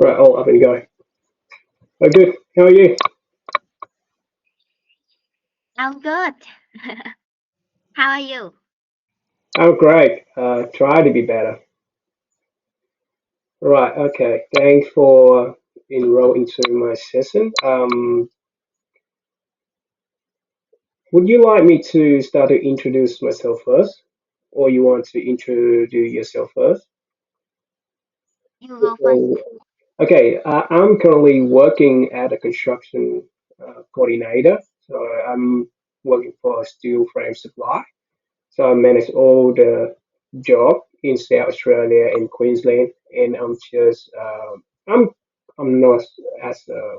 Right, all up and go. Oh, good. How are you? I'm good. How are you? I'm great. Try to be better. Right, okay. Thanks for enrolling into my session. Would you like me to start to introduce myself first, or you want to introduce yourself first? You go first. Or- Okay, I'm currently working at a construction coordinator. So I'm working for a steel frame supply. So I manage all the job in South Australia and Queensland, and I'm not as a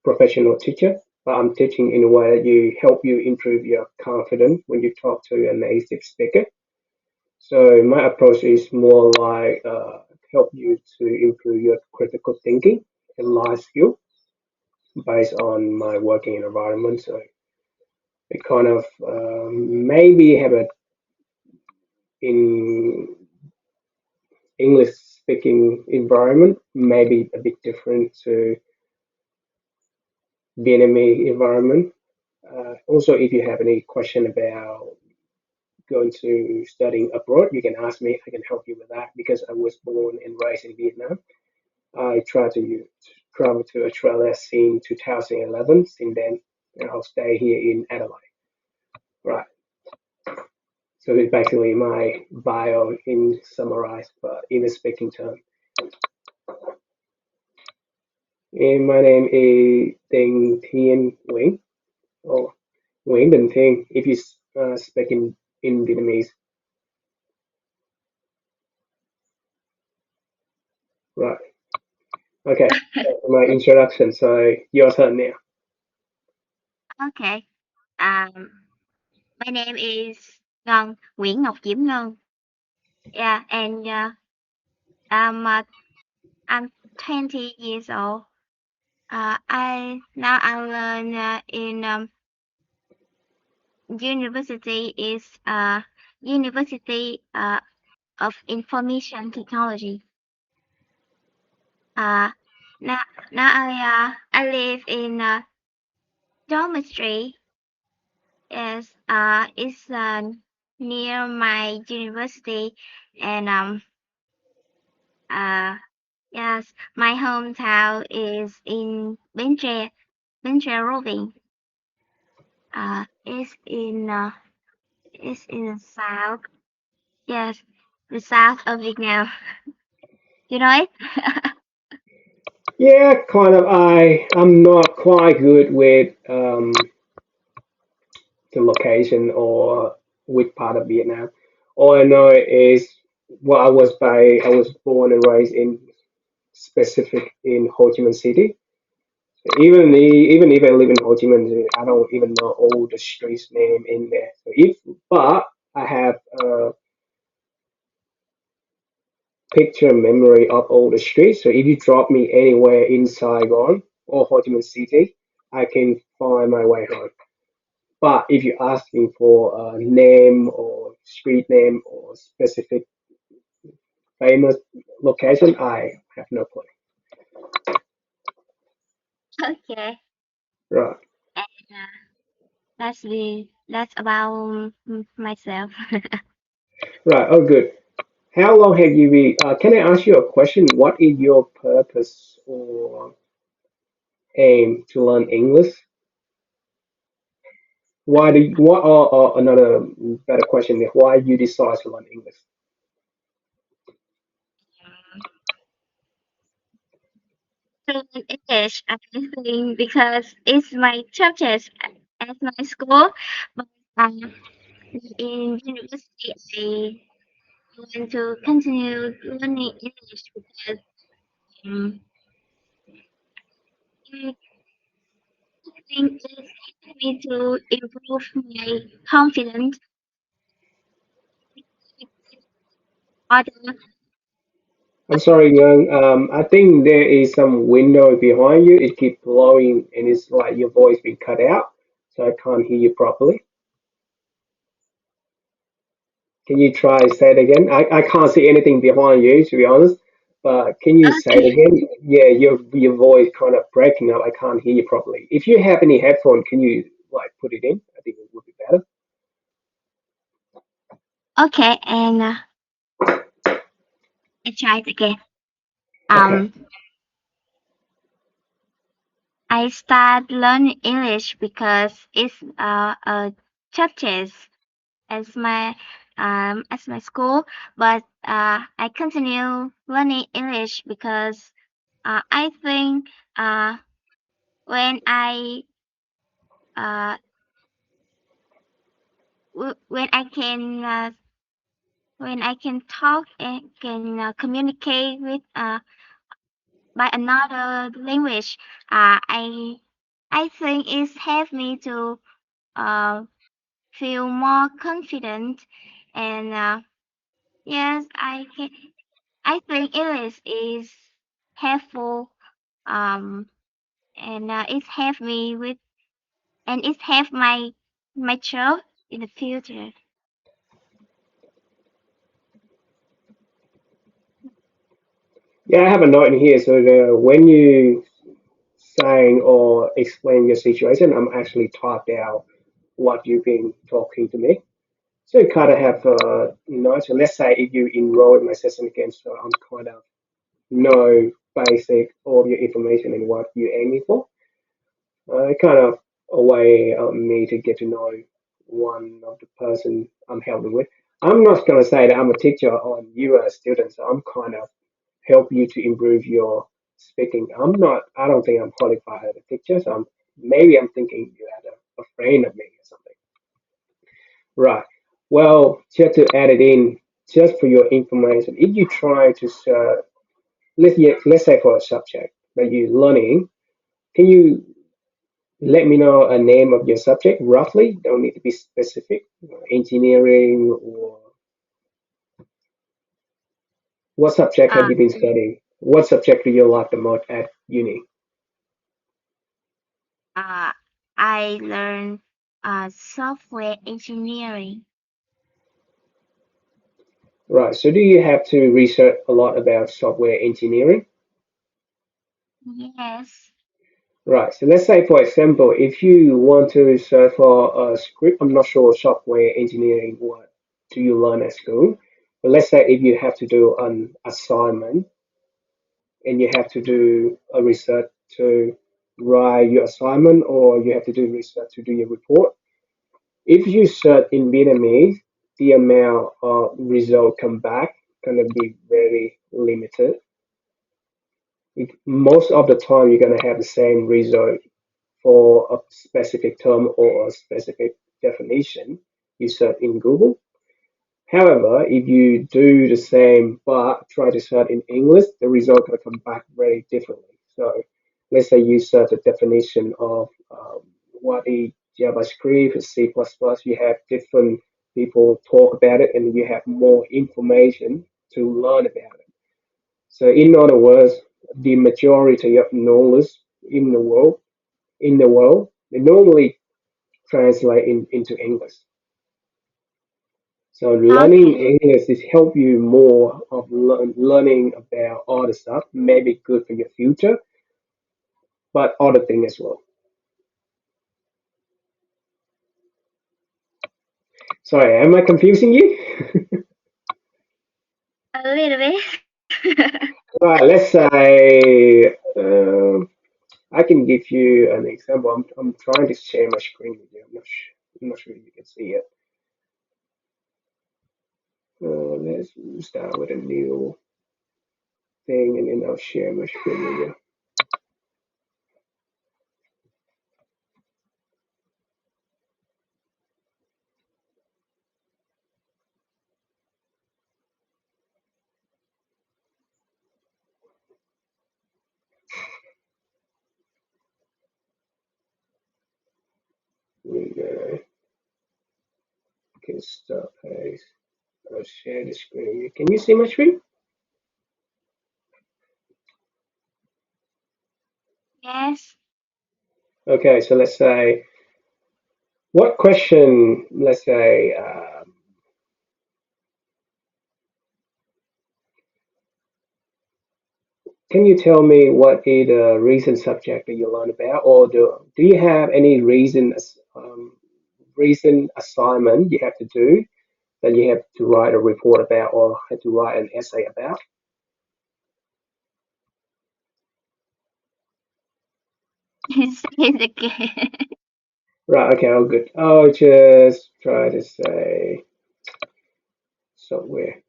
professional teacher, but I'm teaching in a way that you help you improve your confidence when you talk to a native speaker. So my approach is more like help you to improve your critical thinking and life skill based on my working environment. So it kind of maybe have a in English speaking environment, maybe a bit different to Vietnamese environment. Also, if you have any question about going to studying abroad, you can ask me. I can help you with that because I was born and raised in Vietnam. I tried to travel to Australia since 2011. Since then, and I'll stay here in Adelaide. Right. So it's basically my bio in summarized, but in a speaking term. And my name is Ding Thien Nguyen, or Nguyễn Đình Thiên, if you speak in Vietnamese. Right. Okay. That's my introduction. So your turn now. Okay. Um, my name is Nguyễn Ngọc Diễm Ngân. Yeah, and I'm 20 years old. I learn in university is University of Information Technology. Uh, now I live in dormitory. Yes, it's near my university, and uh, yes, my hometown is in Bến Tre Roving. It's in the south. Yes, the south of Vietnam. You know it? Yeah, kind of. I'm not quite good with the location or which part of Vietnam. All I know is I was born and raised in specific in Ho Chi Minh City. Even if I live in Ho Chi Minh, I don't even know all the streets name in there. But I have a picture memory of all the streets. So if you drop me anywhere in Saigon or Ho Chi Minh City, I can find my way home. But if you're asking for a name or street name or specific famous location, I have no clue. Okay. Right, And, that's about myself. right. Oh, good. How long have you been? Can I ask you a question? What is your purpose or aim to learn English? Or another better question is why you decide to learn English? So in English, I think because it's my subject at my school, but in university, I want to continue learning English because um, I think it helped me to improve my confidence with other. I'm sorry, Young. I think there is some window behind you. It keeps blowing, and it's like your voice being cut out, so I can't hear you properly. Can you try say it again? I can't see anything behind you, to be honest. But can you say it Okay. again? Yeah, your voice kind of breaking up. I can't hear you properly. If you have any headphone, can you like put it in? I think it would be better. Okay, and I try it again. Okay. Um, I start learning English because it's a churches as my school, but I continue learning English because I think uh, when I uh, when I can talk and can communicate with by another language, I think it's helped me to uh, feel more confident and yes, I think English is helpful and it's helped me with and it's helped my job in the future. Yeah, I have a note in here. So when you saying or explain your situation, I'm actually typed out what you've been talking to me. So you kind of have, so let's say if you enroll in my session again, so I'm kind of know basic all your information and what you're aiming for. Kind of a way me to get to know one of the person I'm helping with. I'm not going to say that I'm a teacher or you are a student, so I'm kind of help you to improve your speaking. I don't think I'm qualified as a teacher, so maybe I'm thinking you had a friend of me or something. Right. Well, just to add it in, just for your information, if you try to, let's say for a subject that you're learning, can you let me know a name of your subject roughly? Don't need to be specific. Engineering or what subject have Uh, you been studying? What subject do you like the most at uni? uh, I learned software engineering. Right. So do you have to research a lot about software engineering? Yes. Right. So let's say, for example, if you want to search for a script, I'm not sure software engineering, what do you learn at school? But let's say if you have to do an assignment and you have to do a research to write your assignment or you have to do research to do your report. If you search in Vietnamese, the amount of result come back gonna be very limited. Most of the time, you're gonna have the same result for a specific term or a specific definition you search in Google. However, if you do the same but try to search in English, the result will come back very differently. So let's say you search a definition of what is JavaScript, C++, you have different people talk about it and you have more information to learn about it. So in other words, the majority of knowledge in the world they normally translate into English. So learning Okay. English is help you more of learning about all the stuff, maybe good for your future, but other thing as well. Sorry, am I confusing you? A little bit. Right, let's say I can give you an example. I'm trying to share my screen with you. I'm not sure if you can see it. Let's start with a new thing and then I'll share my screen with you. We can stop. I'll share the screen. Can you see my screen? Yes. Okay, so let's say what question, let's say, can you tell me what is the recent subject that you learn about, or do you have any recent assignment you have to do that you have to write a report about or have to write an essay about? Say it again. Right, okay, all good. I'll just try to say software.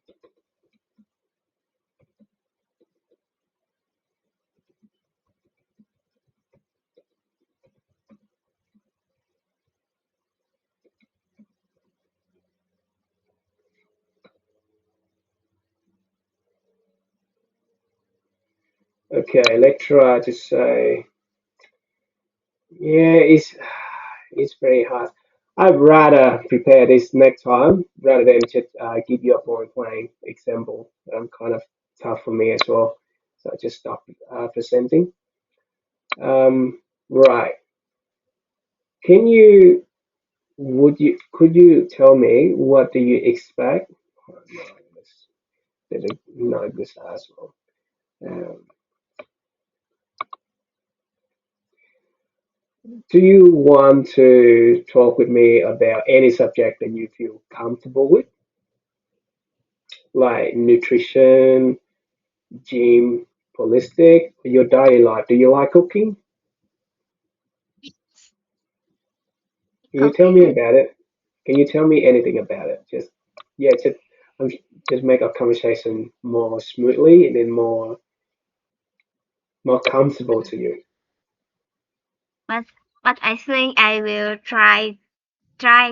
Okay, let's try to say, yeah, it's very hard. I'd rather prepare this next time rather than just give you a point blank example. Kind of tough for me as well. So I just stop presenting. Right. Can you could you tell me what do you expect? Oh, no, that's not a good start as well. Um, do you want to talk with me about any subject that you feel comfortable with, like nutrition, gym, holistic, your daily life? Do you like cooking? Can you tell me Cooking. about it? Can you tell me anything about it? Just yeah, um, just make our conversation more smoothly and then more comfortable to you. But I think I will try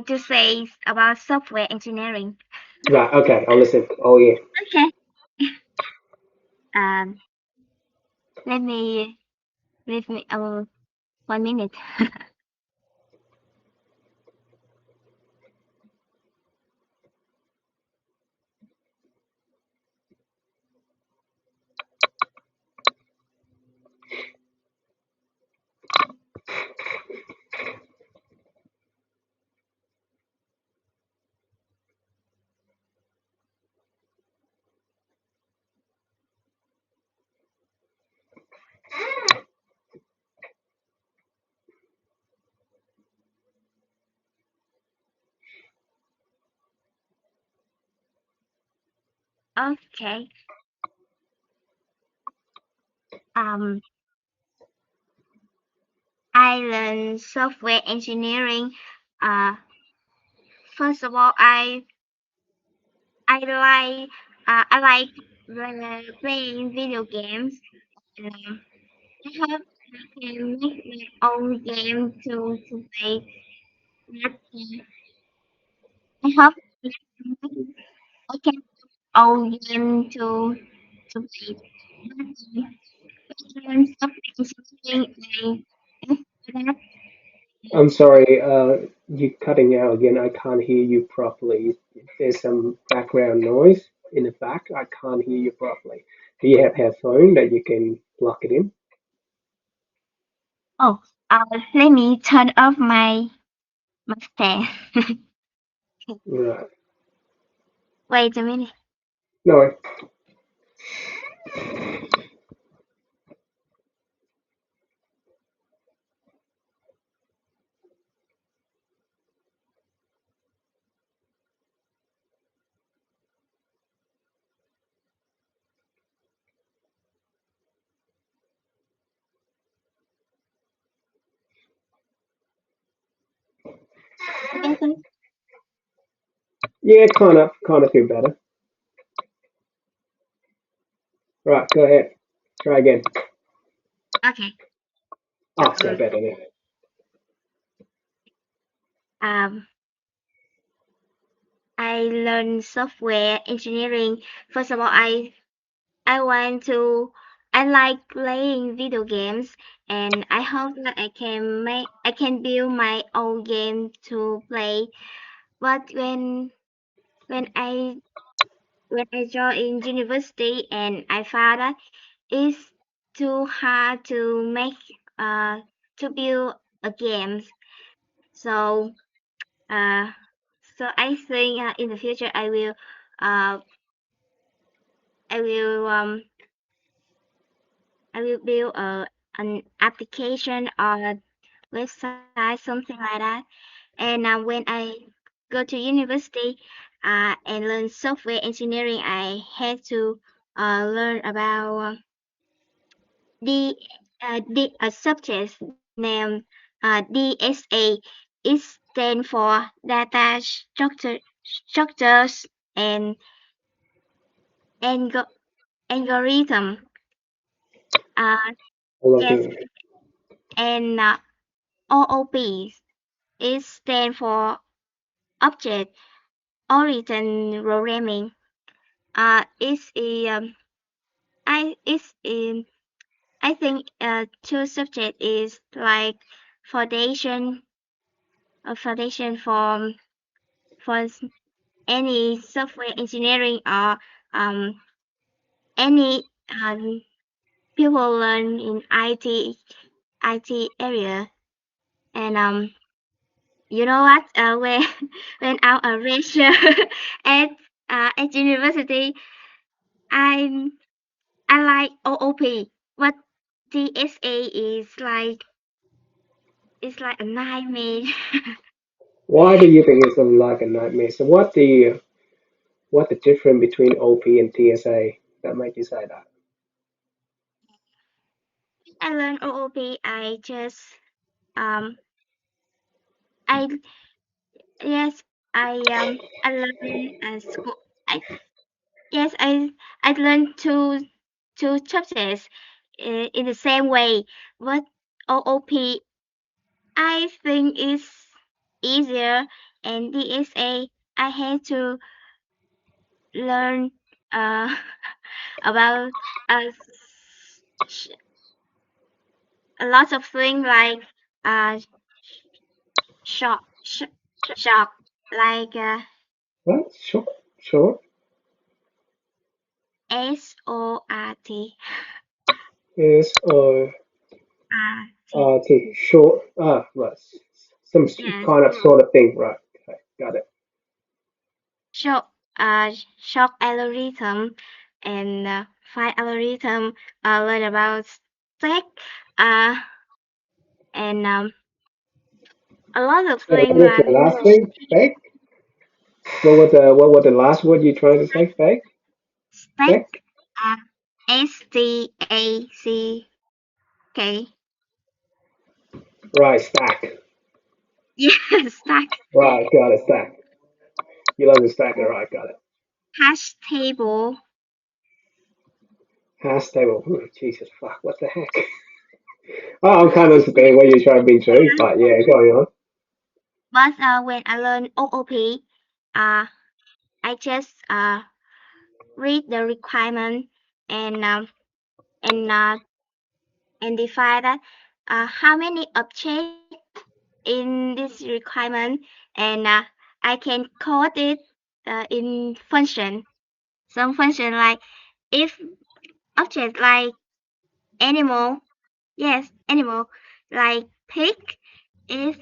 to say about software engineering. Right. Okay. I'll listen. Oh yeah. Okay. Um, let me leave me 1 minute. Okay. Um, I learned software engineering. Uh, First of all, I like playing video games. Um, I hope I can make my own game to play. But, I hope I can own game to play. But, when software engineering, after that, I'm sorry. You cutting out again. I can't hear you properly. There's some background noise in the back. I can't hear you properly. Do you have headphone that you can plug it in? oh, let me turn off my stand. Right. Wait a minute. No. Better? Yeah, kind of feel better. Right. Go ahead. Try again. Okay. Oh, so Um, better now. um, I learned software engineering. First of all, I want to I like playing video games, and I hope that I can build my own game to play. But when when I joined university and I found that it's too hard to make to build a game. So uh I think in the future uh I will I will build an application or a website, something like that. And when I go to university and learn software engineering, I had to learn about the subject named DSA. It stands for data structures and algo- algorithm. Uh, yes, Okay. and OOP. It stands for object oriented programming. It's a it's I think two subject is like foundation foundation for any software engineering or um any people learn in IT area. And you know what? When when I'm a researcher at university, I I like OOP, but DSA is like a nightmare. Why do you think it's like a nightmare? So what the difference between OP and TSA that make you say that? I learned OOP. Um I yes I learned at school. I yes I learned two subjects in the same way, but OOP I think is easier, and DSA I had to learn uh about uh, sh- a lot of things like uh shock shock like What? Sure, sure. SORT. Yes, T. short. Right. Some Yes, kind of sort of thing, right? Okay, got it. shock shock algorithm and file algorithm. Learn about stack uh and a lot of So what things was the like last thing? Fake? What was the last word you trying to say? Fake? stack. Fake? uh, STACK. Right, stack. Yeah, stack. Right, got it, stack. You love the stack, right, got it. Hash table. Hash table. Jesus, fuck, what the heck? Oh, I'm kind of understanding what you're trying to be true, but yeah, going on. But when I learned OOP, uh, I just read the requirement and and uh, and define that how many objects in this requirement, and I can code it in function. Some function like if object like animal, yes, animal like pig is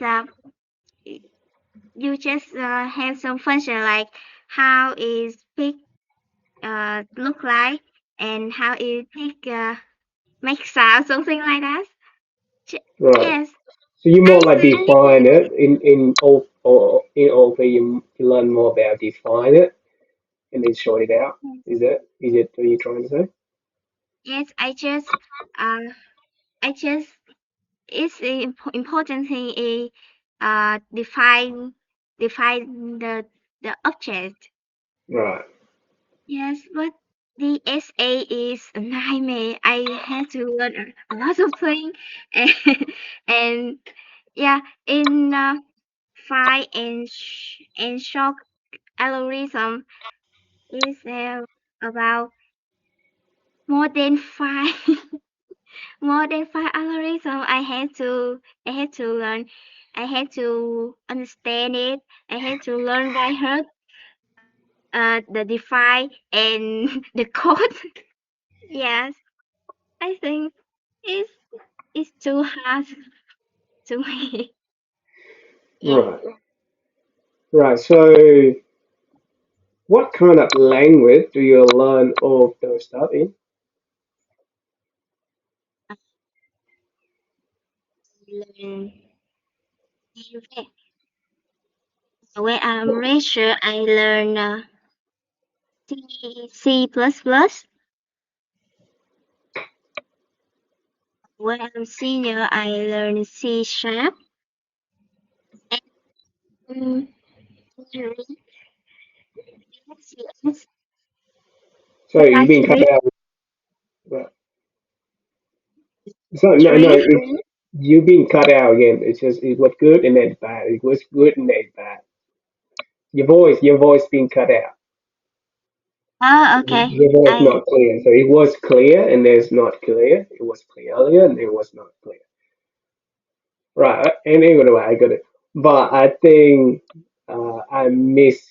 you just have some function like how is pig look like and how is pig make sound, something like that. Right. Yes, So you more I like think define it in all or in OP you learn more about define it and then sort it out. Is it what you're trying to say? yes. Uh, I just it's the important thing is define the object. Right. Yes, but the SA is a nightmare. I had to learn a lot of things, and, and yeah, in file and shock algorithm is about more than five more than five algorithm. I had to learn. I had to understand it. I had to learn by heart the define and the code. Yes, I think it's it's too hard to me. Yeah. Right. Right. So what kind of language do you learn all of those stuff in? learn when I'm leisure, I learn C plus plus. When I'm senior, I learn C sharp. And CS. Sorry, you've been cut Actually, out. Right. So no, no, three. you've been cut out again. It's just it was good and then bad. It was good and then bad. Your voice being cut out. Oh, okay. Your voice I not clear. So it was clear and there's not clear. It was clear earlier and it was not clear. Right. And anyway, I got it. But I think I missed.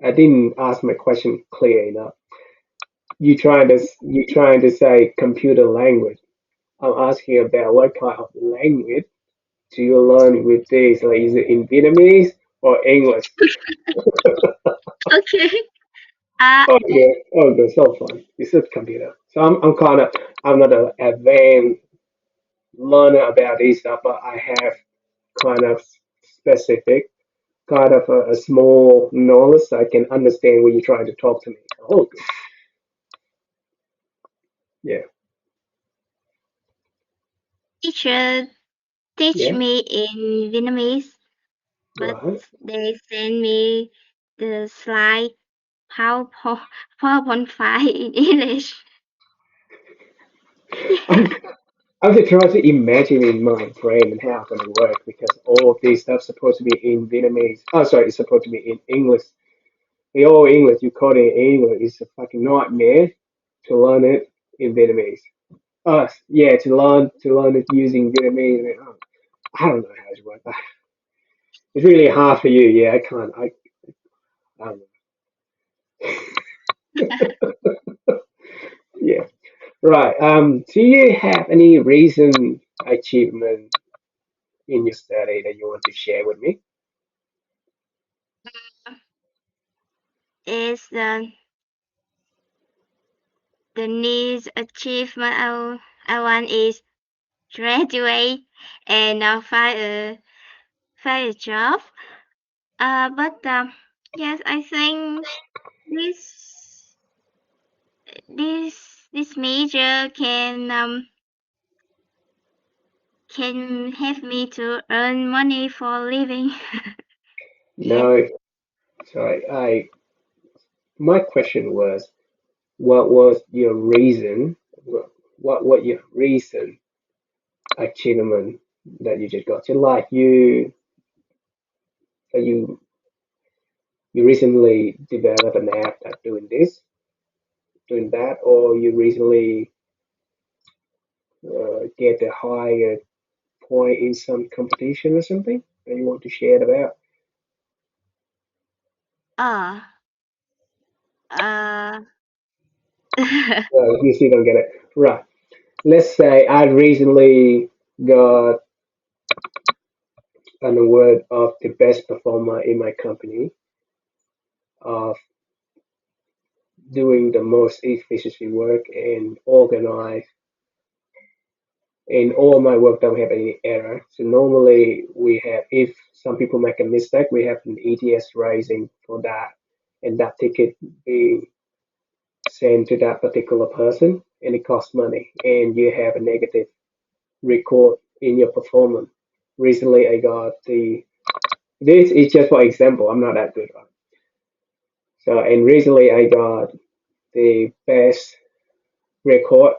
I didn't ask my question clear enough. You trying to say computer language. I'm asking about what kind of language do you learn with this? Like, is it in Vietnamese or English? okay. Uh, Okay, so fun. It's just computer. So I'm not an advanced learner about this stuff, but I have kind of specific, kind of a small knowledge so I can understand when you're trying to talk to me. Oh, yeah, teacher teach yeah, me in Vietnamese, but right. they send me the slide PowerPoint, PowerPoint file in English. I'm, I'm just trying to imagine in my brain and how it's gonna work because all of this stuff's supposed to be in Vietnamese. Oh, sorry, it's supposed to be in English. The old English, you call it English, it's a fucking nightmare to learn it in Vietnamese. Yeah, to learn it using Vietnamese. I don't know how it works. It's really hard for you. Yeah, I can't. I don't know. Yeah, right. Do you have any recent achievement in your study that you want to share with me? Is the needs achievement I want is graduate and find a job. But yes, I think this this major can help me to earn money for living. Yes. No, sorry. My question was, what was your reason? What your reason achievement that you just got? So like you you recently developed an app that doing that, or you recently get a higher point in some competition or something that you want to share about? Uh, uh, You still don't get it. Right. Let's say I recently got an award of the best performer in my company of doing the most efficiency work and organize and all my work don't have any error. So normally we have, if some people make a mistake, we have an ETS raising for that, and that ticket being sent to that particular person, and it costs money, and you have a negative record in your performance. Recently, I got the this is just for example. I'm not that good, right? So, and recently I got the best record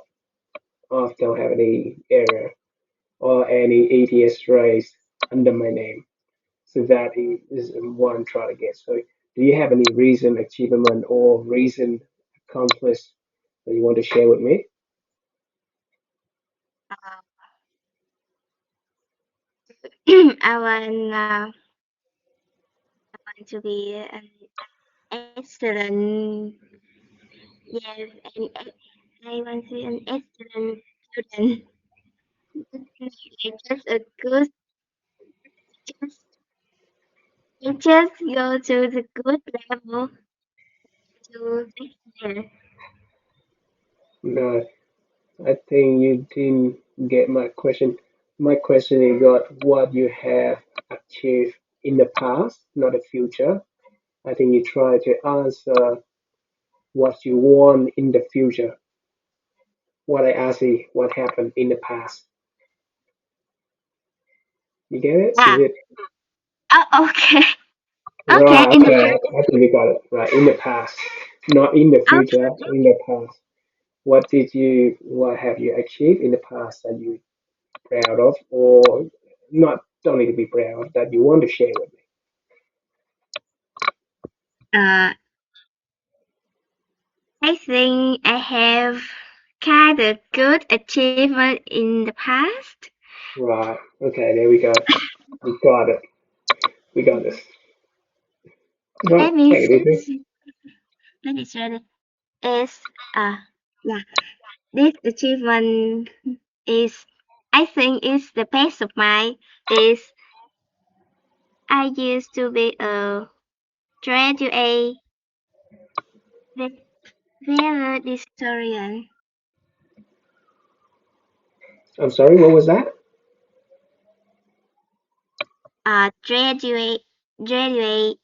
of don't have any error or any ETS raised under my name. So that is what I'm trying to get. So do you have any recent achievement or recent accomplishment that you want to share with me? I want to be an excellent, yes, I want to be an excellent student. Like just a good, just, just go to the good level to next year. No, I think you didn't get my question. my question is got what you have achieved in the past, not the future. I think you try to answer what you want in the future. What I ask is what happened in the past. You get it? Is Ah, it oh, okay. Okay, right? in the Okay, past. I think we got it right. In the past, not in the Okay. future. In the past, what have you achieved in the past that you proud of, or not? Don't need to be proud that you want to share with me. Uh, I think I have kind of good achievement in the past. Right. Okay. There we go. We got it. We got this. Right. Let me Take it easy. see. Let me see. Is uh yeah, this achievement is I think is the best of mine is I used to be a graduate valedictorian. I'm sorry. What was that? Graduate graduate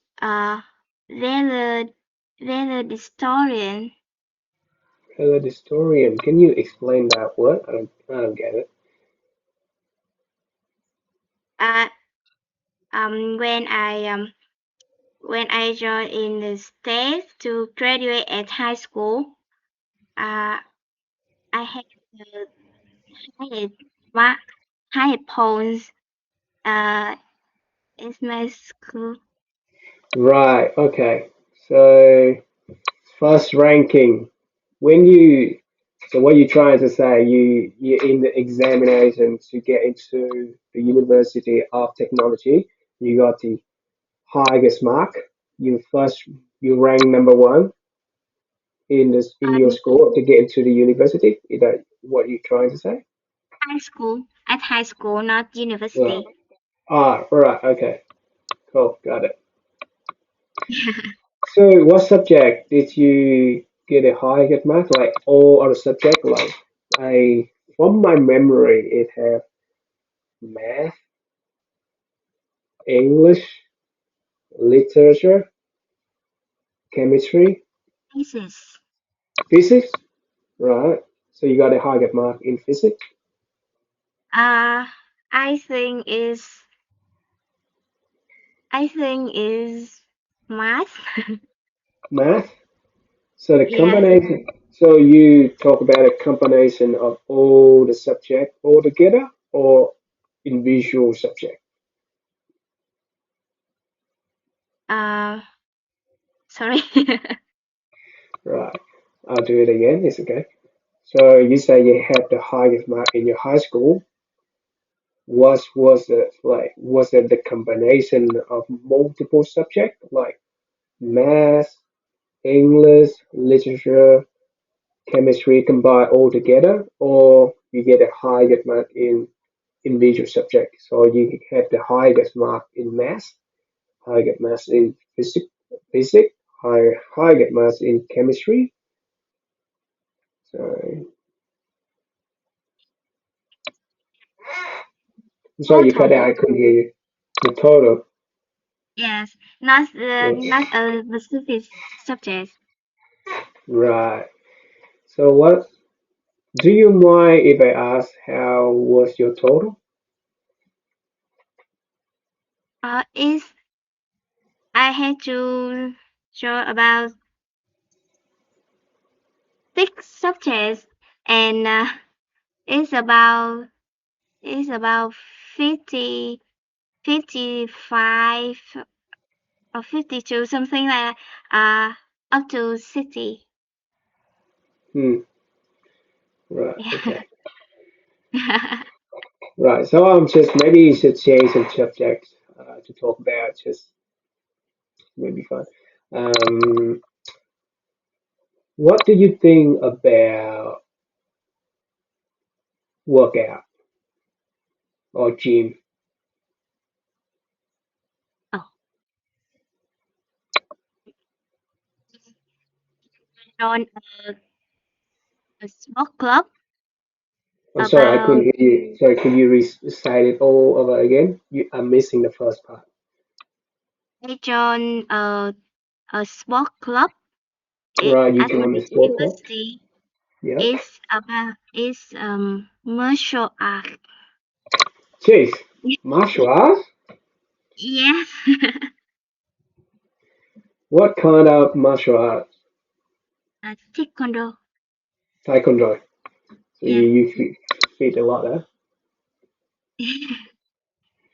valed valedictorian. Hello, historian. Can you explain that word? I don't get it. Uh when I joined in the States to graduate at high school, uh I had the highest mark high points uh in my school. Right. Okay. So first ranking. When you so what you're trying to say, you're in the examination to get into the University of Technology. You got the highest mark. You first you rank number one in your Um, school to get into the university. Is that what you're trying to say? high school, not Right. university. Ah, right. Okay. Cool. Got it. So, what subject did you get a high get mark? Like all other subject, like I from my memory, it have math, English, literature, chemistry, Thesis. physics, right? So you got a high get mark in physics, Uh, I think is I think is math. math. So the Yes. combination. So you talk about a combination of all the subject all together, or individual subject, Uh, sorry. right? I'll do it again. It's okay. So you say you had the highest mark in your high school. Was it like was it the combination of multiple subjects like math, English, literature, chemistry combined all together, or you get a highest mark in individual subjects? So you have the highest mark in math, highest mark in physics, highest mark in chemistry. So I'm sorry you cut out. Total. I couldn't hear you. The total. Yes. Yes. Not a specific subject. Right. So what do you mind if I ask how was your total? Is I had to show about six subjects and it's about it's about 50 55 or 52 something like up to 60. Hmm. Right. Yeah. Okay. Right. So just maybe you should change some subjects to talk about. Just maybe fun. Um, what do you think about workout or gym? Oh, join a sport club. I'm sorry, I couldn't about hear you. Sorry, could you recite it all over again? I'm missing the first part. I joined a sport club Right, you at my joined the sport club. university. Yep. It's about martial art. Jeez, martial arts? Yes, What kind of martial arts? taekwondo. Taekwondo. So you, Yeah, you feed a lot, huh?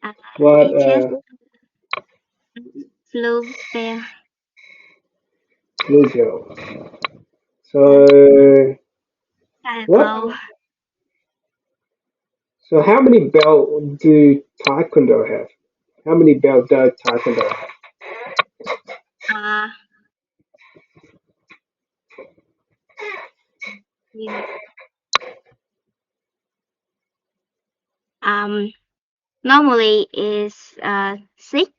uh, What, I just flew there. blue girl. Yeah, So, what? go. So how many belt do Taekwondo have? How many belt does Taekwondo have? Uh, yeah. um, Normally is six,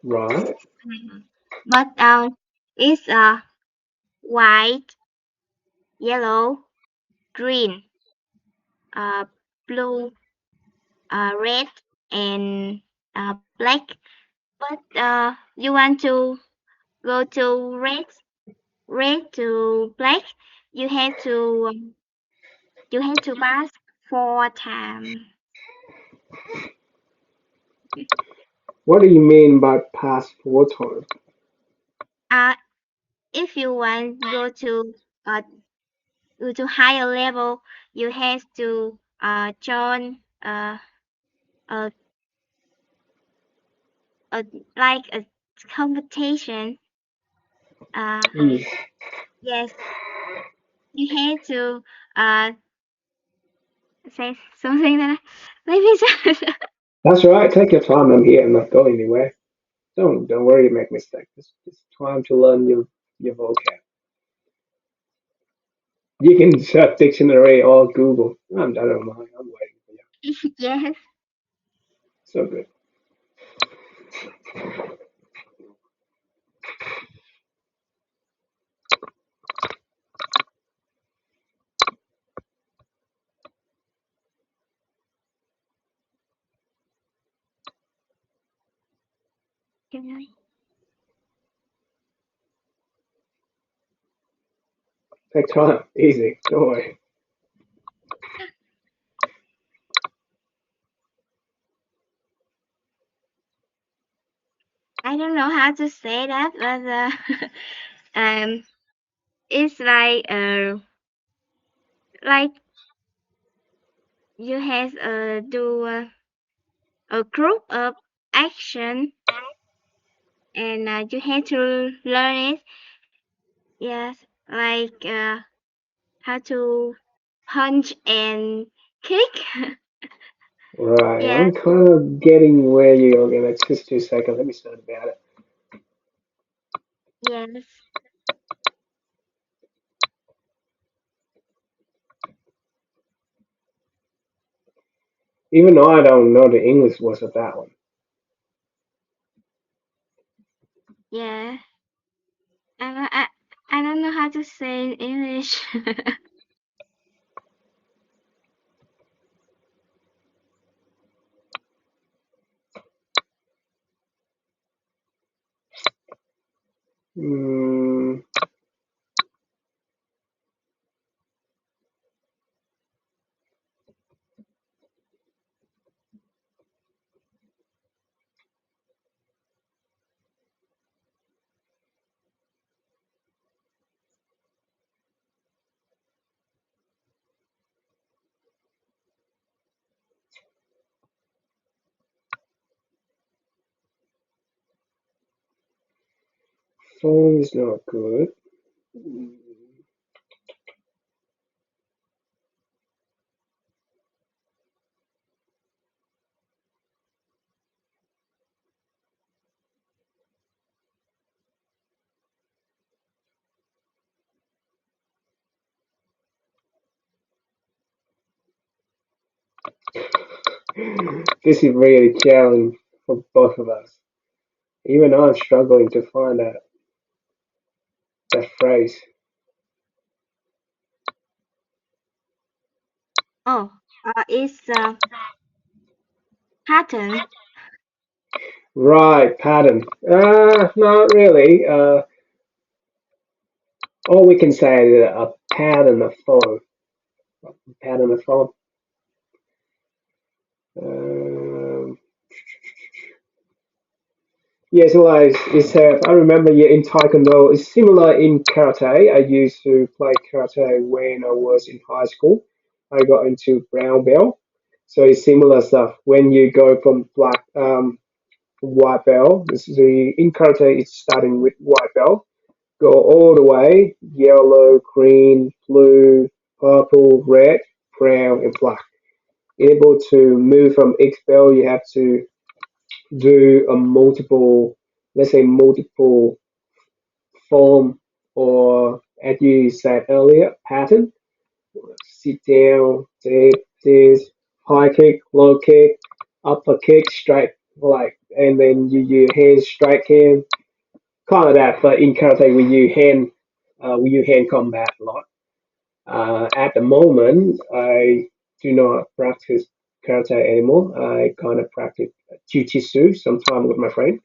Right. but it's white, yellow, green, uh, blue, red, and black. But you want to go to red to black, you have to pass 4 times. What do you mean by passport time? Uh, if you want uh go to higher level, you have to join a, a like a competition. Uh, Mm. yes, you have to uh say something that let me just That's right. Take your time. I'm here. I'm not going anywhere. Don't worry. You make mistakes. It's time to learn your vocab. You can search dictionary or Google. I don't mind. I'm waiting for you. yes. So good. Take time. Easy. Don't worry. I don't know how to say that, but um, it's like you have do a group of action, and you have to learn it. Yes, like how to punch and kick. Right. I'm Yes, kind of getting where you're going. It's just 2 seconds. Let me start about it. yes, Even though I don't know the English words of that one. yeah. I don't know how to say in English. Mm, phone is not good. Mm, This is really challenging for both of us. Even I'm struggling to find that phrase. Oh, it's pattern. Right, pattern. Not really. All we can say is a pattern of phone. Pattern of phone. Um, yes, like it's. I remember, yeah, in Taekwondo, it's similar in karate. I used to play karate when I was in high school. I got into brown belt, so it's similar stuff. When you go from white belt, this is in karate, it's starting with white belt. Go all the way, yellow, green, blue, purple, red, brown, and black. Able to move from each belt, you have to do a multiple, let's say multiple form, or as you said earlier, pattern. Sit down, dip, this, high kick, low kick, upper kick, strike, like, and then you use hand, strike hand, kind of that. But in karate, we use hand combat a lot. At the moment, I do not practice karate anymore. I kind of practice jiu-jitsu sometime with my friend.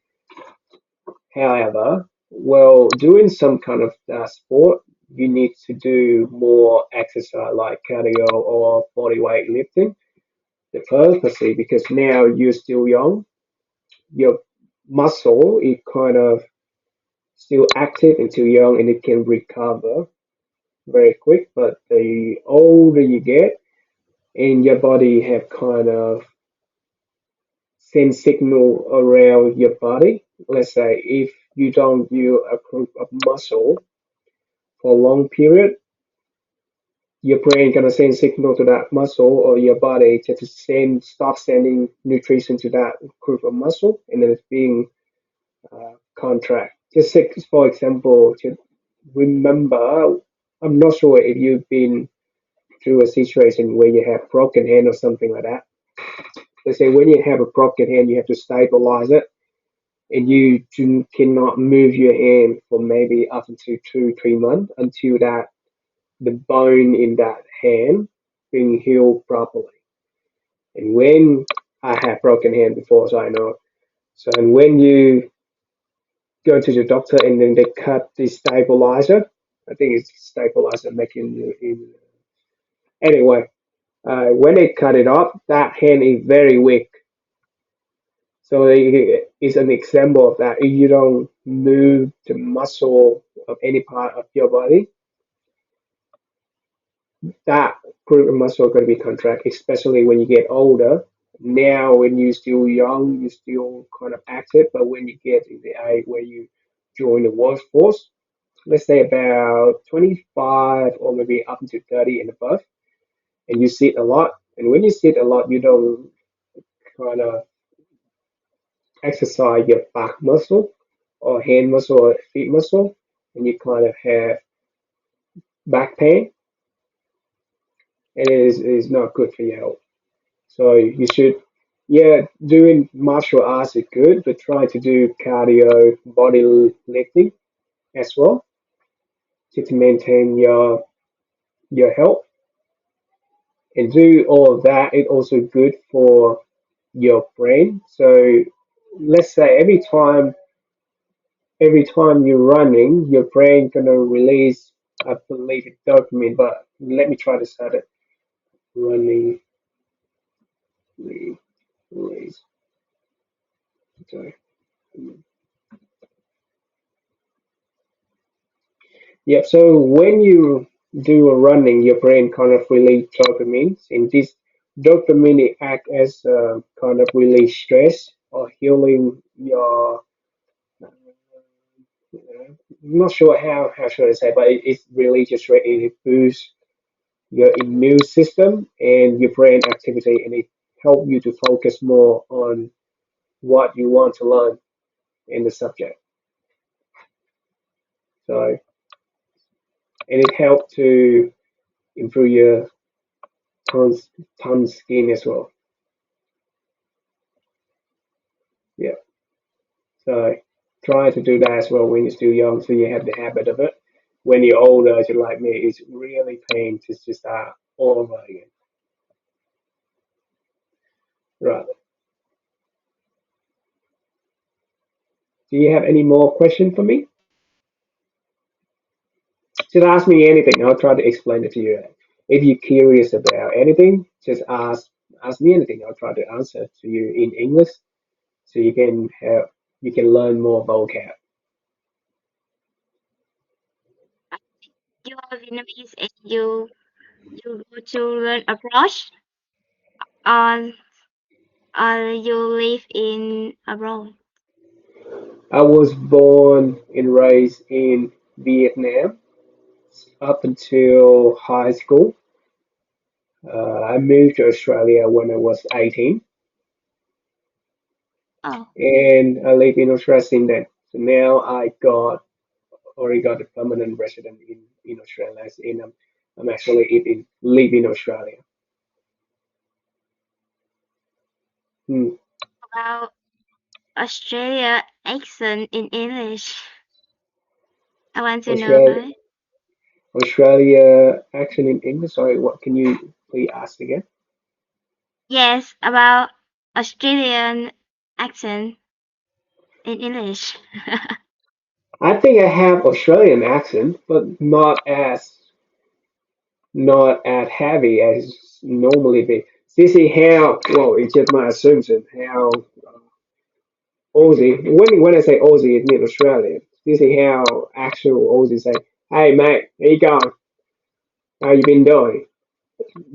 However, well, doing some kind of sport, you need to do more exercise like cardio or body weight lifting. The purposely, because now you're still young, your muscle is kind of still active until young and it can recover very quick. But the older you get, and your body have kind of send signal around your body. Let's say if you don't use a group of muscle for a long period, your brain gonna send signal to that muscle or your body to stop sending nutrition to that group of muscle, and then it's being contract. Just for example, to remember, I'm not sure if you've been through a situation where you have broken hand or something like that. They say when you have a broken hand, you have to stabilize it, and cannot move your hand for maybe up to 2, 3 months until that the bone in that hand being healed properly. And when I have broken hand before, so I know. So and when you go to the doctor and then they cut the stabilizer, I think it's stabilizer making you in. Anyway, when they cut it off, that hand is very weak. So it's an example of that. If you don't move the muscle of any part of your body, that group of muscle are going to be contract, especially when you get older. Now, when you're still young, you're still kind of active, but when you get in the age where you join the workforce, let's say about 25 or maybe up to 30 and above, and you sit a lot. And when you sit a lot, you don't kind of exercise your back muscle or hand muscle or feet muscle, and you kind of have back pain, and it is not good for your health. So you should, yeah, doing martial arts is good, but try to do cardio, body lifting as well to maintain your health. And do all of that. It's also good for your brain. So let's say every time you're running, your brain gonna release, I believe it's dopamine, but let me try to start it. Running, release. Sorry. Yeah, so when you do a running, your brain kind of release dopamine, and this dopamine act as kind of release stress or healing your. I'm not sure how should I say, but it's really just it boosts your immune system and your brain activity, and it help you to focus more on what you want to learn in the subject. So, and it helped to improve your tongue skin as well. Yeah. So try to do that as well when you're still young, so you have the habit of it. When you're older, just like me, it's really pain to start all over again. Right. Do you have any more question for me? Just ask me anything. I'll try to explain it to you. If you're curious about anything, just ask me anything. I'll try to answer to you in English so you can learn more vocab. You are Vietnamese and you go to learn abroad, or you live in abroad. I was born and raised in Vietnam up until high school. I moved to Australia when I was 18, Oh, and I live in Australia since then. So now I got already got a permanent resident in Australia, and I'm actually live in Australia. Hmm. about Australia accent in English. I want to know Australia, about it. Australia accent in English. Sorry, what can you please ask again? Yes, about Australian accent in English. I think I have Australian accent, but not as heavy as normally be. This is how, well, it's just my assumption, how Aussie, when I say Aussie, it means Australian. This is how actual Aussie say, hey mate, how you going? How you been doing?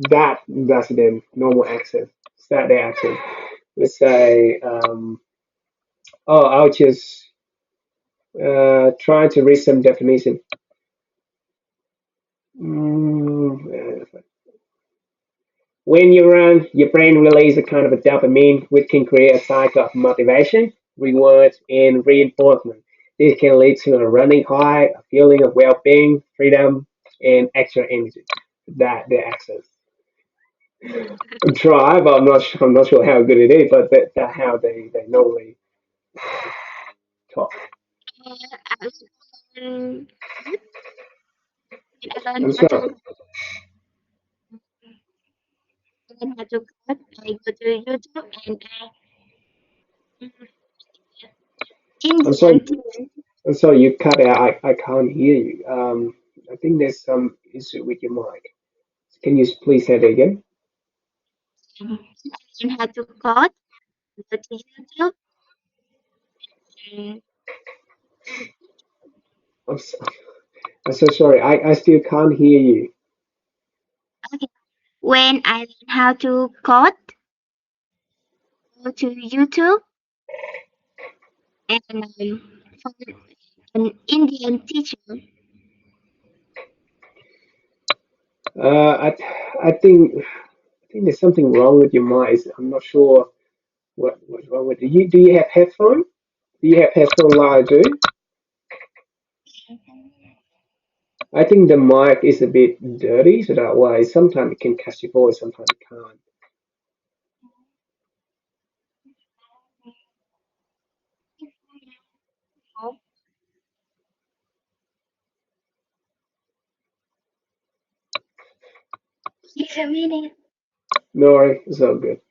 That's the normal accent. It's that the accent. Let's say, oh, I'll just try to read some definition. Mm, When you run, your brain releases a kind of a dopamine, which can create a cycle of motivation, reward, and reinforcement. This can lead to a running high, a feeling of well-being, freedom, and extra energy. That the access. Try, but I'm not sure how good it is. But that's how they normally talk. I learn, I learn I'm how to sorry. learn how to code. I go to YouTube and I'm sorry. Indian I'm sorry. You cut out. I can't hear you. I think there's some issue with your mic. Can you please say that again? learn how to code. Go to YouTube and I'm so, I'm so sorry. I still can't hear you. okay. When I learn how to code, go to YouTube and find an Indian teacher. Uh, I I think there's something wrong with your mic. I'm not sure what's wrong with it. Do you have headphone? Do you have headphone like I do? I think the mic is a bit dirty, so that way sometimes it can catch your voice, sometimes it can't. It's a minute. No worry, it's all good.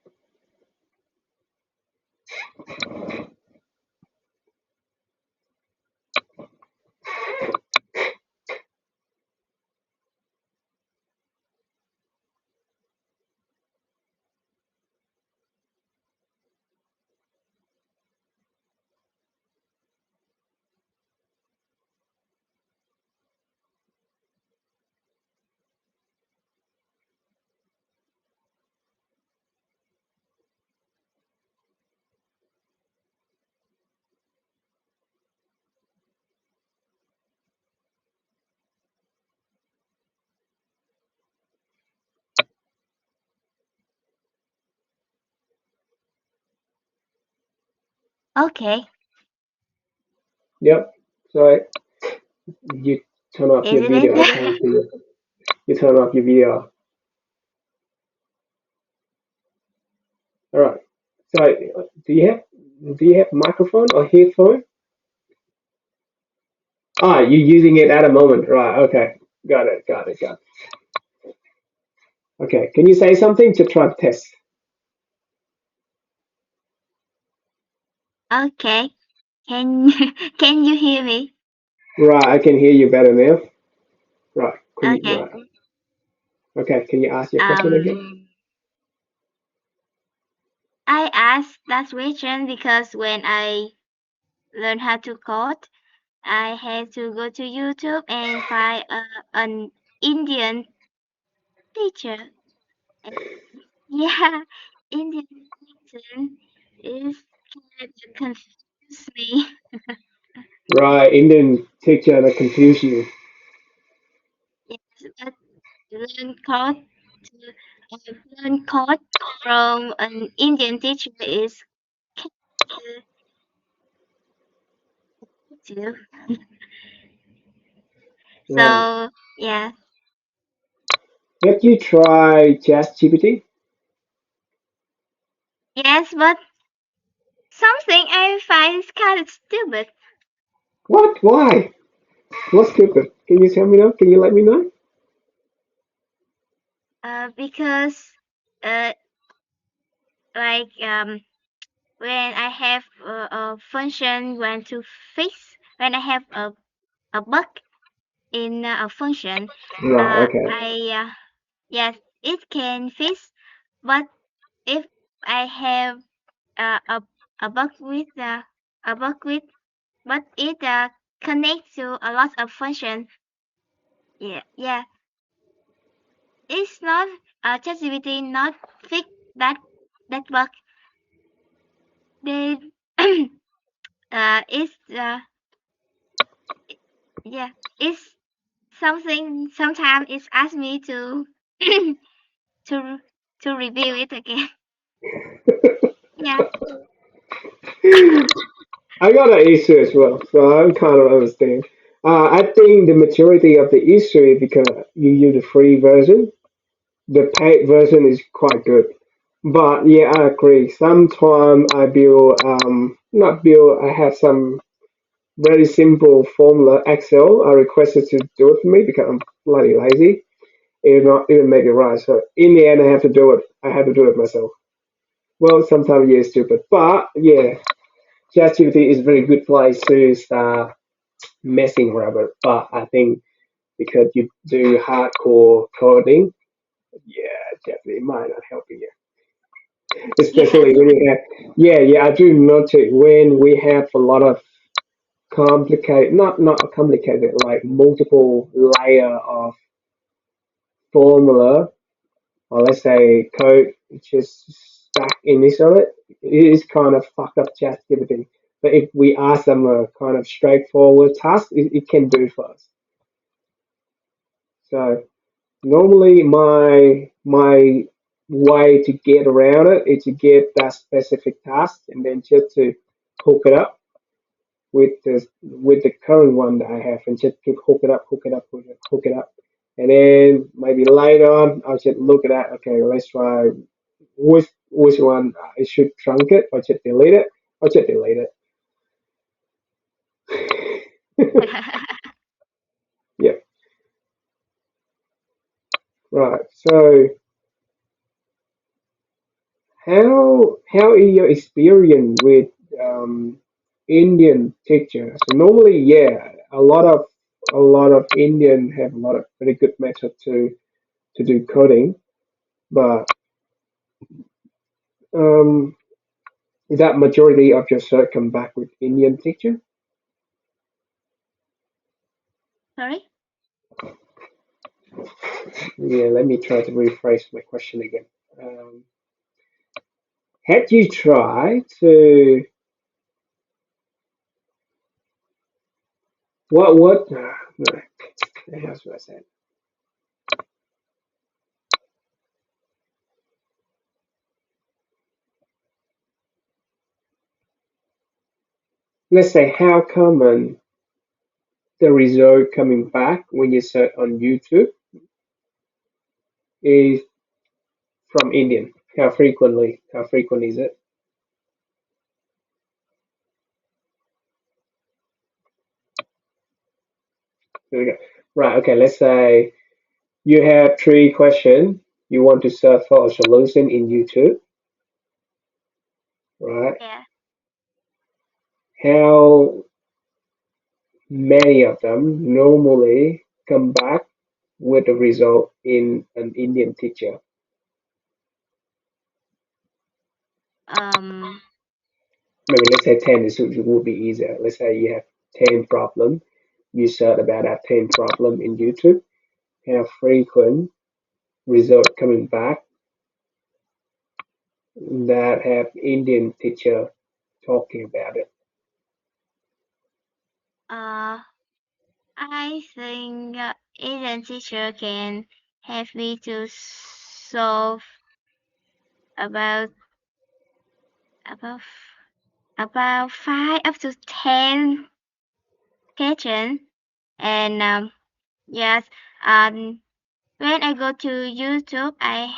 Okay. Yep. So you turn off Is your it video. I okay? can't see you. You turn off your video. All right. So do you have microphone or headphone? Ah, you're using it at a moment, right? Okay. Got it. Got it. Got it. Okay. Can you say something to try to test? Okay. Can can you hear me? Right, I can hear you better now. Right, Okay. right. Okay, can you ask your question again? Um, I asked that question because when I learned how to code, I had to go to YouTube and find an Indian teacher. And yeah, Indian teacher is kind of confused me. Right, Indian teacher that confuse you. Yes, but learn code to learn code from an Indian teacher is kind of too. Right. So yeah, Have you tried ChatGPT? yes, but something I find is kind of stupid. What? Why? What's stupid? Can you tell me now? Can you let me know? Because uh, like when I have a function want to fix, when I have a bug in a function, Right, okay. yes, it can fix. But if I have uh, a a bug with a bug with, but it connects to a lot of function. Yeah, it's not ChatGPT not fix that bug. They it's yeah, it's something. Sometimes it's asked me to to review it again. Yeah. I got an issue as well, so I kind of understand. I think the majority of the issue is because you use the free version. The paid version is quite good. But yeah, I agree. Sometimes I build, not build, I have some very simple formula Excel. I requested to do it for me because I'm bloody lazy. It not even make it right. So in the end, I have to do it. I have to do it myself. Well, sometimes yeah, it's stupid, but yeah, ChatGPT is a very good place to start messing around. But I think because you do hardcore coding, yeah, definitely might not help you. Especially Yes. when you have, yeah, I do notice when we have a lot of complicated, not complicated, like multiple layer of formula, or let's say code, just stack in this of it, it is kind of fucked up ChatGPT. But if we ask them a kind of straightforward task, it can do for us. So normally my way to get around it is to get that specific task and then just to hook it up with the current one that I have and just keep hook it up. And then maybe later on I'll just look at that. Okay, let's try which one I should trunk it or just delete it or just delete it. Yeah, right. So how is your experience with um, Indian teachers? So normally, yeah, a lot of Indian have a lot of very good method to do coding, but um, that majority of your cert come back with Indian teacher. Sorry. Yeah, let me try to rephrase my question again. Um, had you tried to what? No, how should I say it? Let's say how common the result coming back when you search on YouTube is from Indian. How frequently? How frequent is it? There we go. Right. Okay. Let's say you have three questions. You want to search for a solution in YouTube, right? Yeah. how many of them normally come back with a result in an Indian teacher. Um, Maybe let's say 10 is it would be easier. Let's say you have 10 problem, you search about that 10 problem in YouTube, how frequent result coming back that have Indian teacher talking about it. uh, I think Asian teacher can help me to solve about about about 5 up to 10 questions. And yes, um, when I go to YouTube, I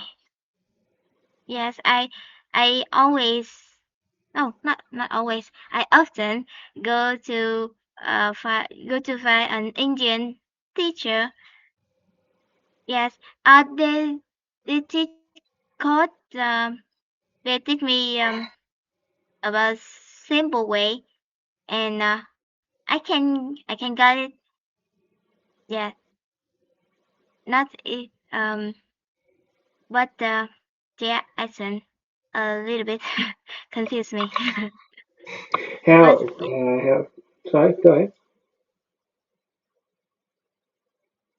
always, no, not always. I often go to find an Indian teacher. Yes, they teach code. They teach me about simple way, and I can get it. Yeah, not it. But their accent a little bit confused me. But How, sorry, go ahead.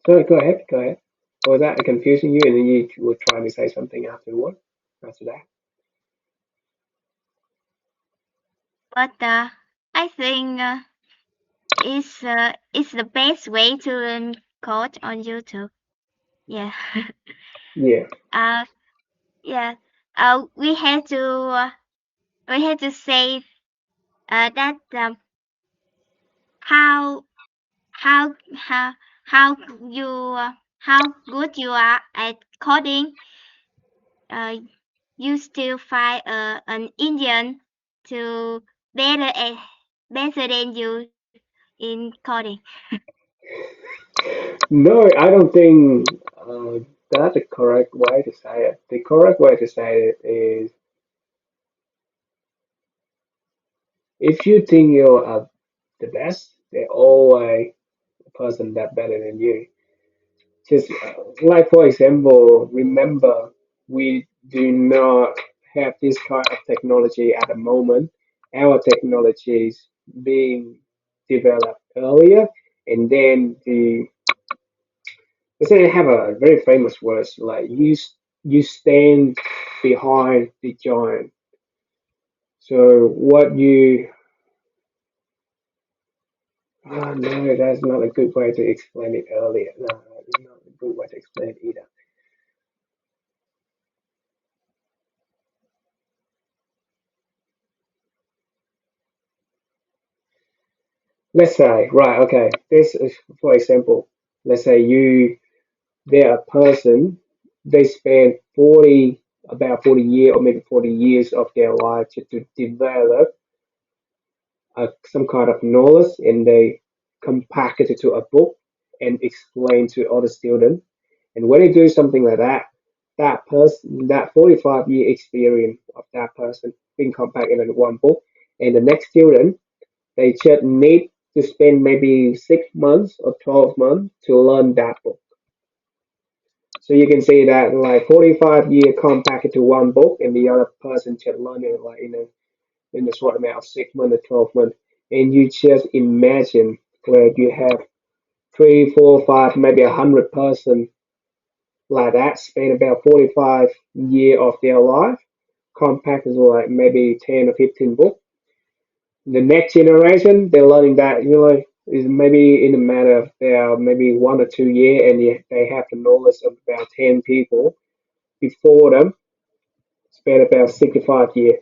Sorry, go ahead. Was that confusing you and then you were trying to say something afterward, after that? but I think it's the best way to learn code on YouTube. Yeah. Yeah. uh yeah. We had to say that how how how you how good you are at coding. Uh, you still find an Indian to better better than you in coding. No, I don't think that's the correct way to say it. The correct way to say it is if you think you are the best, there's always a person that better than you. Just like for example, remember we do not have this kind of technology at the moment. Our technology is being developed earlier, and then the let's say they have a very famous words like you stand behind the giant. So what you no, that's not a good way to explain it earlier. No, not a good way to explain it either. Let's say, right, okay, this is for example, let's say they're a person, they spend 40, about 40 years or maybe 40 years of their life to develop some kind of knowledge and they compact it to a book and explain to other students. And when they do something like that, that person, that 45-year experience of that person being compacted in one book, and the next student, they just need to spend maybe 6 months or 12 months to learn that book. So you can see that like 45-year compacted to one book, and the other person just learn it like in a short amount of 6 months or 12 months. And you just imagine where you have three, four, five, maybe 100 person like that spend about 45 year of their life, compact is like maybe 10 or 15 books. The next generation, they're learning that, is maybe in a matter of about maybe 1 or 2 years, and they have the knowledge of about 10 people before them, spend about 65 years.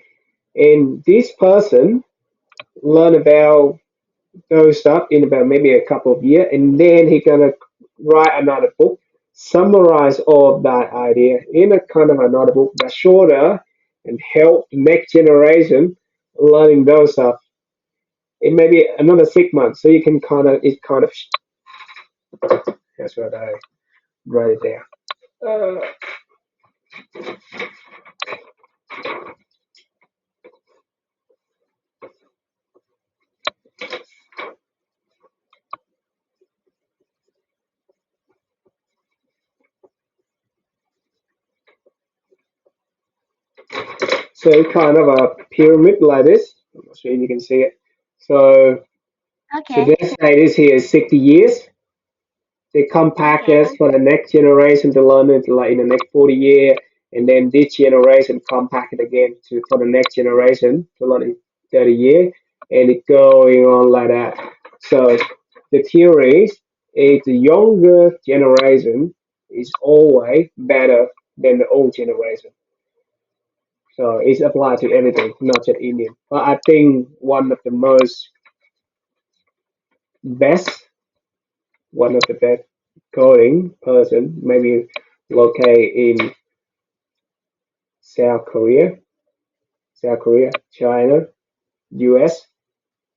And this person learn about those stuff in about maybe a couple of years, and then he gonna write another book, summarize all of that idea in a kind of another book that's shorter, and help the next generation learning those stuff in maybe another 6 months. So you can that's what I write it there. Uh, So kind of a pyramid like this. I'm not sure if you can see it. So Okay. today's date is here is 60 years. They compact Okay. us for the next generation to learn it like in the next 40 years, and then this generation compact it again to for the next generation to learn in 30 years, and it going on like that. So the theory is the younger generation is always better than the old generation. So it's applied to everything, not just Indian. But I think one of the most best, one of the best coding person, maybe located in South Korea, China, US,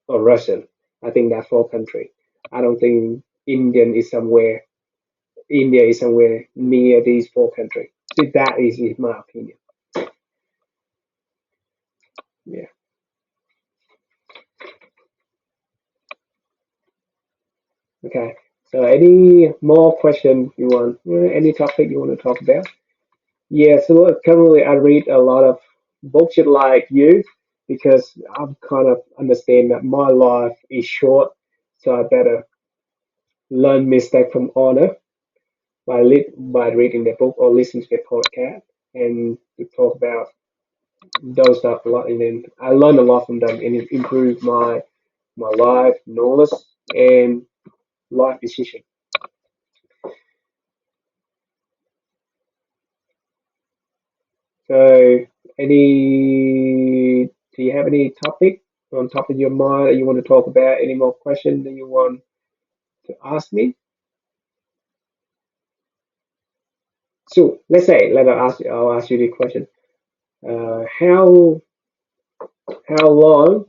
or Russian. I think that four country. I don't think India is somewhere near these four countries. So that is my opinion. Yeah. Okay. So any more question you want? Any topic you want to talk about? Yeah. So currently I read a lot of books like you because I'm kind of understand that my life is short, so I better learn mistake from honor by reading the book or listening to the podcast and to talk about those stuff a lot. And then I learn a lot from them and it improved my life knowledge and life decision. So, any do you have any topic on top of your mind that you want to talk about? Any more questions that you want to ask me? So I'll ask you the question. How long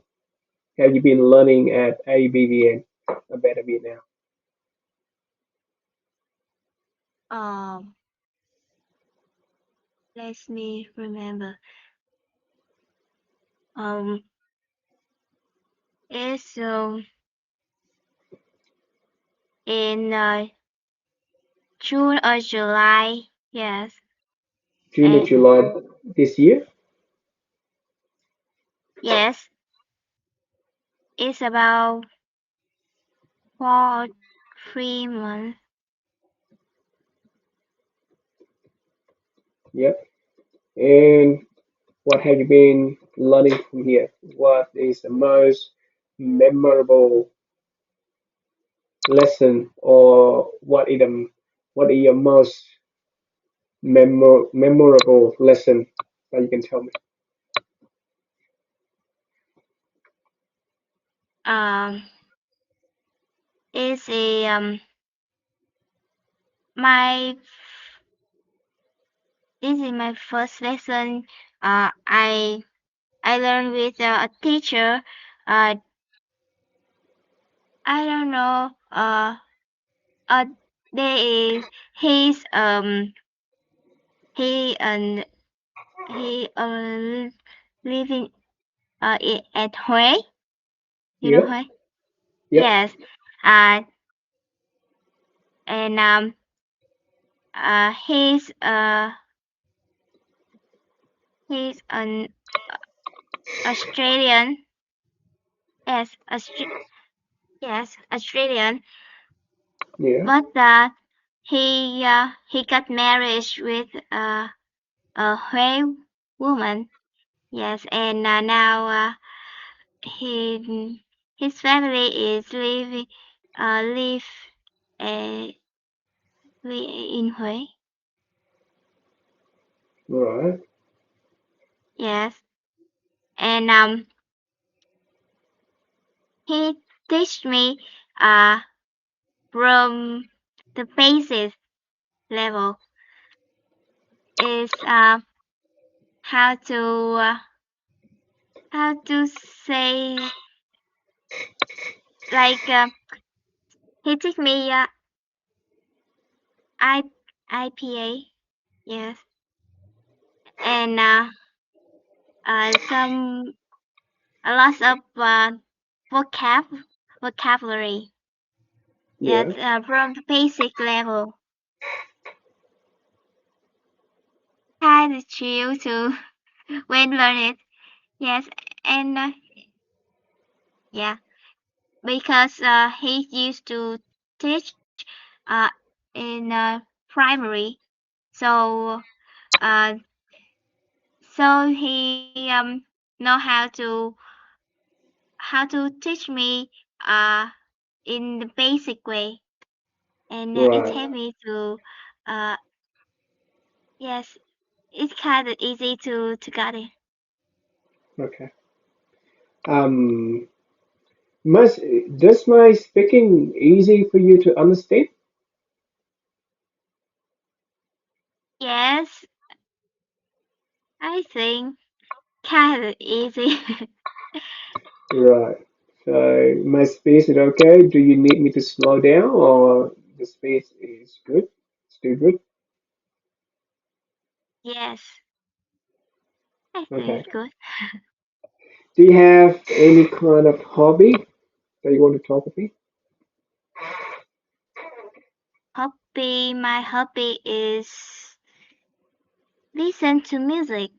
have you been learning at ABVN about Vietnam? Um, let me remember. Um, it's in June or July. Yes, June or and July this year? yes, it's about 4 3 months. Yep. And what have you been learning from here? What is the most memorable lesson, or what is your most memorable lesson that you can tell me? Um, it's a my this is my first lesson. I learned with a teacher. Uh, I don't know. Uh, they he's he and he living at Huế. You know Yep. Huế? Yep. Yes. Uh, and he's an Australian. Yes, yes, Australian. Yeah. But he got married with a Huế woman. Yes, and now he his family is live uh, in Huế. Right. Yes, and he teach me uh from the basic level is how to uh, how to say like he teach me I IPA. Yes, and some a lot of vocabulary. Yes, Yeah. from the basic level. Hi, it's you too. when learn it. Yes, and yeah, because he used to teach uh in primary, so uh so he know how to teach me in the basic way, and it Right. helped me to uh yes, it's kind of easy to get it. Okay. Um, my, does my speaking easy for you to understand? Yes, I think kind of easy. Right. So my speed is okay. Do you need me to slow down or the speed is good? Still good? Yes, I think Okay. it's good. Do you have any kind of hobby that you want to talk with me? My hobby is listen to music,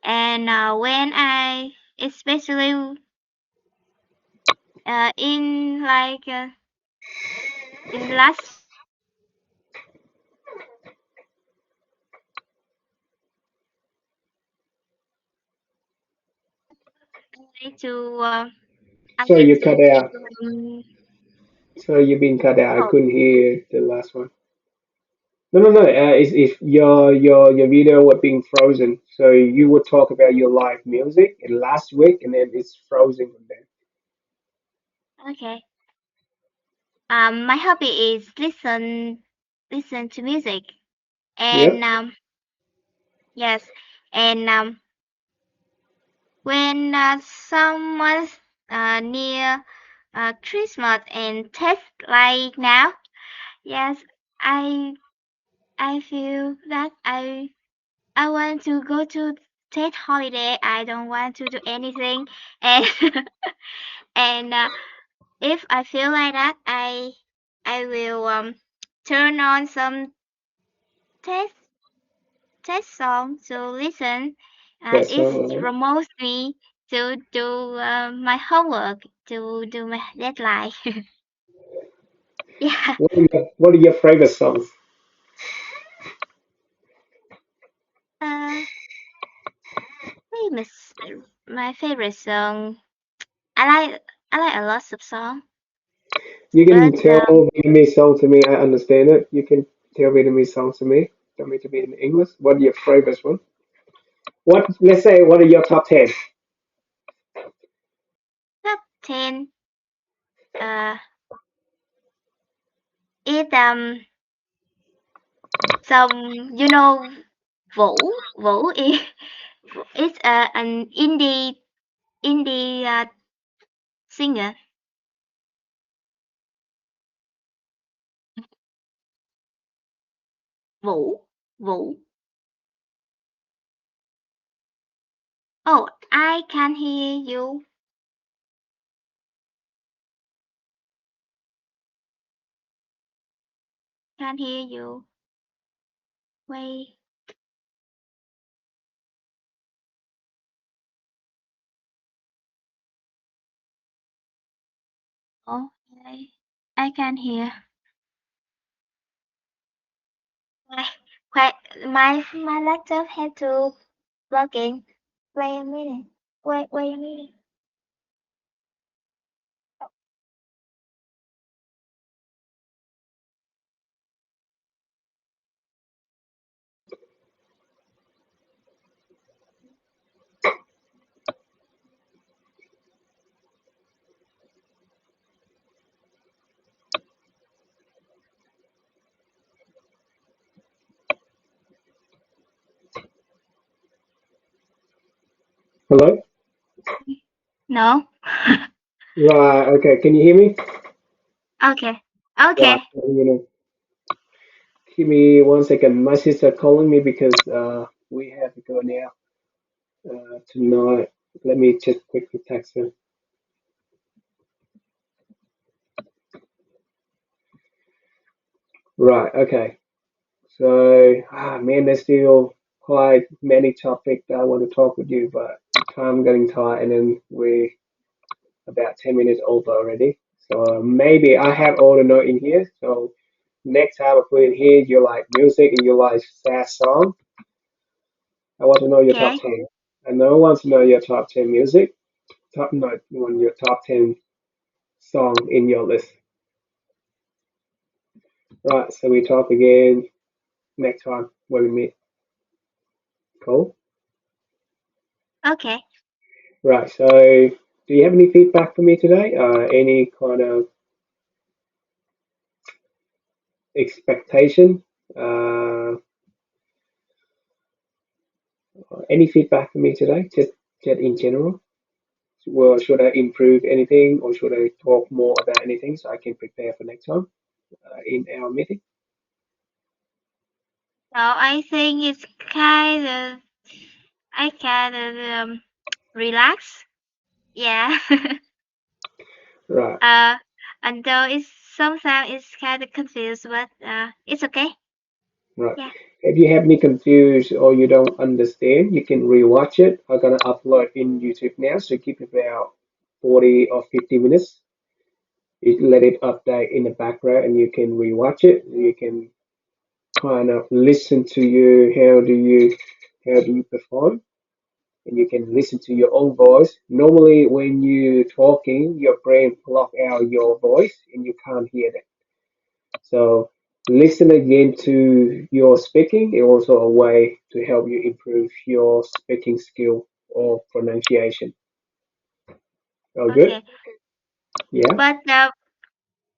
and when I, especially in in last I like to I So like you cut to out. So you've been cut out. I oh, couldn't hear the last one. No, no, no. If your video was being frozen, so you would talk about your live music in last week, and then it's frozen from there. okay. My hobby is listen to music, and Yep, yes, and when someone near Christmas and test like now, yes, I I feel that I want to go to take holiday. I don't want to do anything, and and if I feel like that, I will turn on some test test song to listen. that's It all right. removes me to do my homework, to do my deadline. Yeah. What are your favorite songs? Uh, famous. My favorite song. I like I like a lot of song, You can but tell Vietnamese song to me. I understand it. You can tell Vietnamese song to me. Tell me to be in English. What are your favorite one? What? Let's say what are your top 10? top 10. Uh, it some Vũ Vũ is it's an indie singer. Vũ Vũ. Oh, I can hear you. Can hear you. Wait. Oh, I can hear. My my laptop had to plug in. Wait a minute. Wait a minute. Hello. No. Right. Okay. Can you hear me? Okay. Right. Okay. Give me 1 second. My sister calling me because we have to go now tonight. Let me just quickly text her. Right. Okay. So, man, they're still. quite many topics that I want to talk with you, but time getting tight, and then we're about 10 minutes over already. So maybe I have all the note in here. So next time I put in here, you like music and you like sad song. I want to know your top Okay. 10. And I want to know your top 10 music, top not one your top 10 song in your list. Right. So we talk again next time when we meet. Cool. Okay. Right. So do you have any feedback for me today? Any kind of expectation? Uh, any feedback for me today? Just in general. Well, should I improve anything or should I talk more about anything so I can prepare for next time in our meeting? So I think it's I kind of relax. Yeah. Right, uh, and though it's sometimes it's kind of confused, but it's okay. right. Yeah. If you have any confused or you don't understand, you can rewatch it. I'm gonna upload in YouTube now, so keep it about 40 or 50 minutes. You let it update in the background and you can rewatch it. You can kind of listen to you, how do you perform? And you can listen to your own voice. Normally, when you're talking, your brain block out your voice and you can't hear that. So listen again to your speaking is also a way to help you improve your speaking skill or pronunciation. Oh, good. Okay. Yeah. But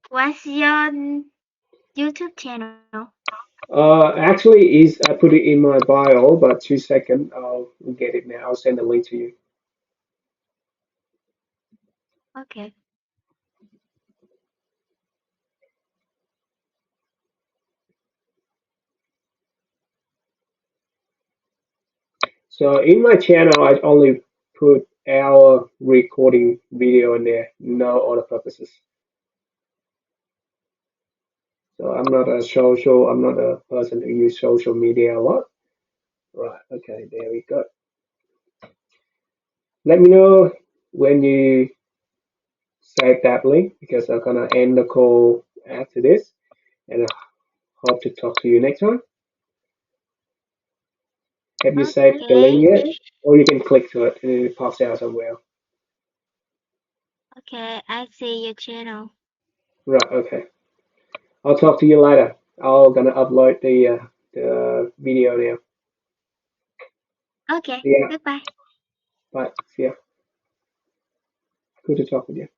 what's your YouTube channel? Actually, is I put it in my bio, but 2 seconds, I'll get it now. I'll send the link to you. Okay. So in my channel, I only put our recording video in there, no other purposes. So I'm not a person who use social media a lot. Right, okay, there we go. Let me know when you save that link because I'm gonna end the call after this and I hope to talk to you next time. Have you saved the link Okay. yet? Or you can click to it and it pops out somewhere. Okay. I see your channel. Right, okay. I'll talk to you later. I'm gonna upload the video now. Okay. Yeah, Goodbye. bye. See ya. Good to talk with you.